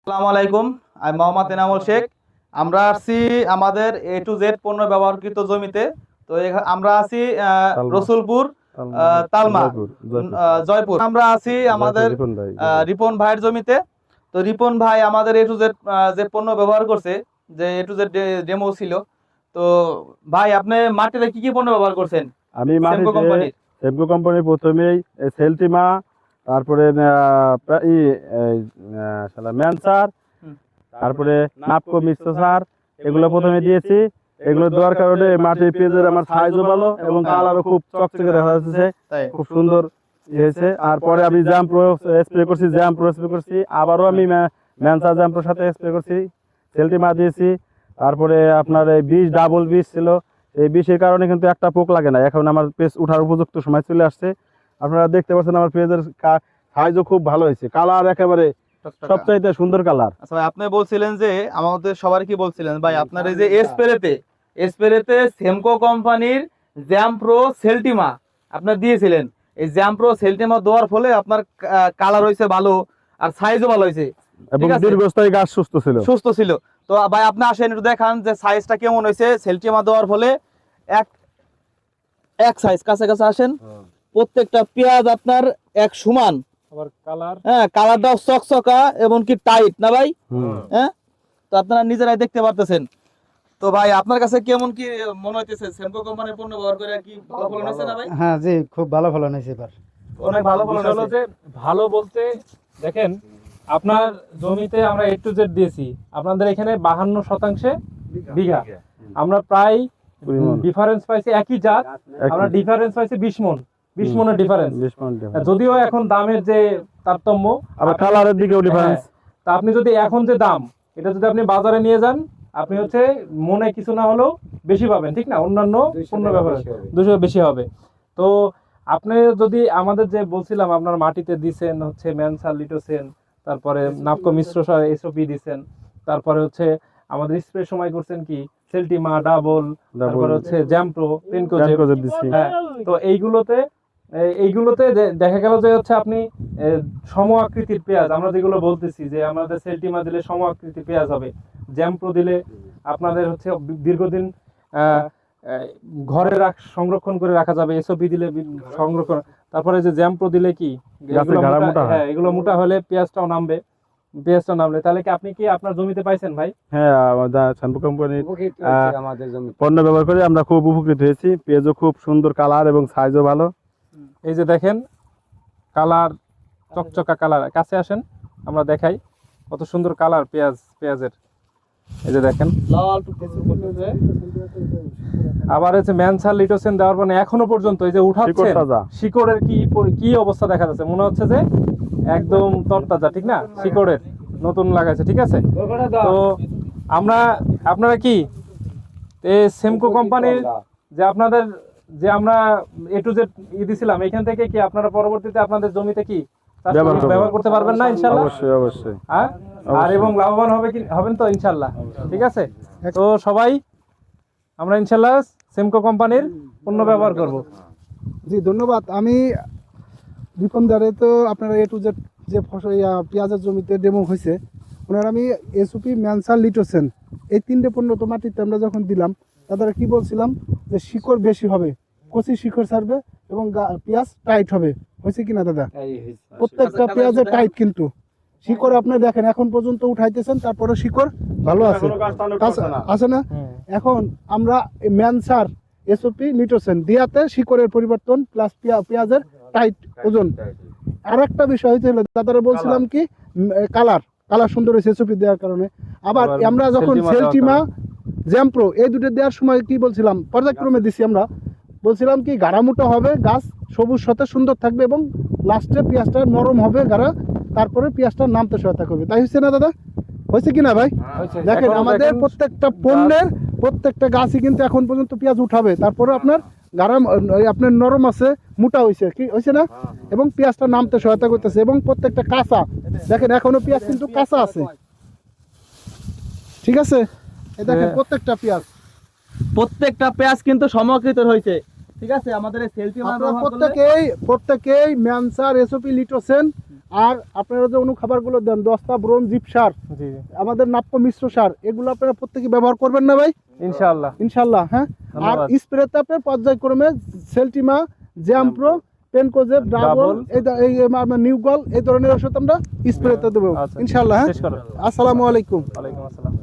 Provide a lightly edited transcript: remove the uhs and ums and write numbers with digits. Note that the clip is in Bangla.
আসসালামু আলাইকুম, আমি মোহাম্মদ এনামুল শেখ। আমরা আসছি আমাদের এ টু জেড পণ্য ব্যবহারকৃত জমিতে। তো আমরা আছি রসুলপুর, তালমা, জয়পুর। আমরা আছি আমাদের রিপন ভাইয়ের জমিতে। তো রিপন ভাই আমাদের এ টু জেড যে পণ্য ব্যবহার করছে, যে এ টু জেড ডেমো ছিল। তো ভাই, আপনি মাটিতে কি কি পণ্য ব্যবহার করছেন? আমি সেমকো মাটিতে কোম্পানির সেমকো কোম্পানির প্রথমেই সেলটিমা, তারপরে ম্যানসার, তারপরে নাপকো মিশ্র সার, এগুলো প্রথমে দিয়েছি। এগুলো দেওয়ার কারণে মাটির পেঁয়াজের আমার সাইজও ভালো এবং কালারও খুব চকচকে দেখা যাচ্ছে, খুব সুন্দর হয়েছে। আর পরে আমি জ্যাম প্রো স্প্রে করছি, আবারও আমি ম্যানসার জ্যাম প্রোর সাথে স্প্রে করছি, সেলটিমা দিয়েছি। তারপরে আপনার এই বীজ ডাবল বীজ ছিল, এই বিষের কারণে কিন্তু একটা পোক লাগে না। এখন আমার পেজ উঠার উপযুক্ত সময় চলে আসছে। আপনারা দেখতে পাচ্ছেন আমার পেজের সাইজও খুব ভালো হয়েছে, কালার একেবারে সবচাইতে সুন্দর কালার। আচ্ছা ভাই, আপনি বলছিলেন যে আমাদের সবার কি বলছিলেন ভাই, আপনার এই যে স্প্রেতে সেমকো কোম্পানির জ্যাম প্রো সেলটিমা আপনার দিয়েছিলেন। এই জ্যাম প্রো সেলটিমা দেওয়ার ফলে আপনার কালার হয়েছে ভালো, আর সাইজও ভালো হয়েছে এবং দীর্ঘস্থায়ী গাছ সুস্থ ছিল। তো ভাই, আপনি আসেন একটু দেখান যে সাইজটা কেমন হয়েছে সেলটিমা দেওয়ার ফলে। এক এক সাইজ কাছে কাছে আসেন। প্রত্যেকটা পেঁয়াজ আপনার এক সমান, আবার কালার, হ্যাঁ, কালারটাও চকচকা এবং কি টাইট না ভাই? হ্যাঁ, তো আপনারা নিজেরাই দেখতে পারতেছেন। তো ভাই, আপনার কাছে কেমন কি মনে হইতেছে সেমকো কোম্পানির পণ্য ব্যবহার করে? কি ভালো ফলন হয়েছে না ভাই? হ্যাঁ জি, খুব ভালো ফলন হয়েছে এবার। অনেক ভালো ফলন হলো হয়েছে। যে ভালো বলতে দেখেন, আপনার জমিতে আমরা A to Z দিয়েছি, আপনাদের এখানে 52% বিঘা। আমরা প্রায় ডিফারেন্স পাইছি, একই জাত আমরা ডিফারেন্স পাইছি 20 মনের ডিফারেন্স। যদিও এখন দামের যে তারতম্য, আবার কালারের দিকেও ডিফারেন্স। তা আপনি যদি এখন যে দাম, এটা যদি আপনি বাজারে নিয়ে যান, আপনি হচ্ছে মনে কিছু না হলেও বেশি পাবেন, ঠিক না? অন্যান্য পণ্য ব্যবহার 200 বেশি হবে। তো আপনি যদি আমাদের যে বলছিলাম আপনার মাটিতে দিছেন হচ্ছে ম্যানসার লিটোসেন, তারপরে নাপকো মিশ্র সার এসওপি দিছেন, তারপরে হচ্ছে আমাদের স্প্রে সময় করছেন কি সেলটিমা ডাবল, তারপরে হচ্ছে জ্যামপ্রো পেনকোজেব দিছি। হ্যাঁ, তো এইগুলোতে দেখা গেল যে হচ্ছে আপনি সম আকৃতির পেঁয়াজ, আমরা যেগুলো বলতেছি যে আমাদের সেলটিমা দিলে সম আকৃতির পেঁয়াজ হবে, জ্যামপ্রো দিলে আপনাদের হচ্ছে দীর্ঘদিন ঘরে সংরক্ষণ করে রাখা যাবে, এসওপি দিলে সংরক্ষণ, তারপরে যে জ্যামপ্রো দিলে কি এগুলো মোটা হলে পেঁয়াজটাও নামবে। তাহলে কি আপনি কি আপনার জমিতে পাইছেন ভাই? হ্যাঁ, আমাদের শ্যাম্পু কোম্পানির পণ্য ব্যবহার করে আমরা খুব উপকৃত হয়েছি। পেঁয়াজও খুব সুন্দর কালার এবং সাইজও ভালো। এই যে দেখেন কালার, চকচকা কালার। কাছে আসেন, আমরা দেখাই কত সুন্দর কালার পেঁয়াজের। এই যে দেখেন, আবার হচ্ছে ম্যানসার লিটোসেন দেওয়ার পরে এখনো পর্যন্ত এই যে উঠাচ্ছে, শিকড়ের কি অবস্থা দেখা যাচ্ছে, মনে হচ্ছে যে একদম তরতাজা, ঠিক না? শিকড়ের নতুন লাগাইছে, ঠিক আছে? তো আপনারা কি সেমকো কোম্পানির যে আপনাদের যে আমরা A to Z দিছিলাম, এখান থেকে কি আপনারা পরবর্তীতে আপনাদের জমিতে কি ব্যবহার করতে পারবেন না ইনশাআল্লাহ? অবশ্যই। হ্যাঁ, আর এবং লাভবান হবেন তো ইনশাআল্লাহ, ঠিক আছে? তো সবাই আমরা ইনশাআল্লাহ সেমকো কোম্পানির পণ্য ব্যবহার করব। জি ধন্যবাদ। আমি রিপন দারে, তো আপনারা A to Z যে ফসল পেঁয়াজের জমিতে ডেমো হয়েছে, ওনার আমি এসওপি ম্যানসার লিটোসেন এই 3টে পণ্য তো মাটিতে আমরা যখন দিলাম, তাদের কি বলছিলাম যে শিকড় বেশি হবে, কচি শিকড় ছাড়বে এবং পেঁয়াজ টাইট হবে। হয়েছে কিনা দাদা? প্রত্যেকটা পেঁয়াজের টাইট, কিন্তু শিকড় আপনি দেখেন এখন পর্যন্ত উঠাইতেছেন, তারপরে শিকড় ভালো আছে না? এখন আমরা ম্যানসার এসওপি লিটোসেন দিয়াতে শিকড়ের পরিবর্তন প্লাস পেঁয়াজের টাইট ওজন। আর একটা বিষয় হচ্ছে দাদারা বলছিলাম কি কালার সুন্দর হয়েছে এসওপি দেওয়ার কারণে। আবার আমরা যখন সেলটিমা জ্যামপ্রো এই দুটো দেওয়ার সময় কি বলছিলাম, পর্যায়ক্রমে দিছি আমরা, বলছিলাম কি গাঢ়া মোটা হবে, গাছ সবুজ সাথে সুন্দর থাকবে এবং লাস্টে পেঁয়াজটা নরম হবে গাঢ়া, তারপরে পেঁয়াজটা নামতে সহায়তা করবে। তাই হচ্ছে না দাদা? হয়েছে কিনা ভাই? দেখেন আমাদের প্রত্যেকটা পণ্যের প্রত্যেকটা গাছই কিন্তু এখন পর্যন্ত পেঁয়াজ উঠাবে, তারপরে আপনার গাঢ়া আপনার নরম আছে, মোটা হয়েছে, কি হয়েছে না? এবং পেঁয়াজটা নামতে সহায়তা করতেছে। এবং প্রত্যেকটা কাঁচা, দেখেন এখনো পেঁয়াজ কিন্তু কাঁচা আছে, ঠিক আছে? এই দেখেন প্রত্যেকটা পেঁয়াজ কিন্তু সমাকৃত হয়েছে। ঠিক আছে আমাদের এই সেলফি আপনারা প্রত্যেকেই ম্যানসার এসওপি লিটোসেন আর আপনারা যে অনুখাবারগুলো দেন দস্তা ব্রোন জিপ সার জি আমাদের নাপ্য মিশ্র সার এগুলো আপনারা প্রত্যেকে ব্যবহার করবেন না ভাই ইনশাআল্লাহ ইনশাল্লাহ। হ্যাঁ, আর ধন্যবাদ। স্প্রেতে আপনার পর্যায়ক্রমে সেলটিমা জ্যামপ্রো পেনকোজেব ডাবল এই নিউগল এই ধরনের ওষুধ আমরা স্প্রেতে দেবো আচ্ছা। ইনশাল্লাহ। হ্যাঁ, শেষ করো। আসসালামু আলাইকুম। ওয়ালাইকুম আসসালাম।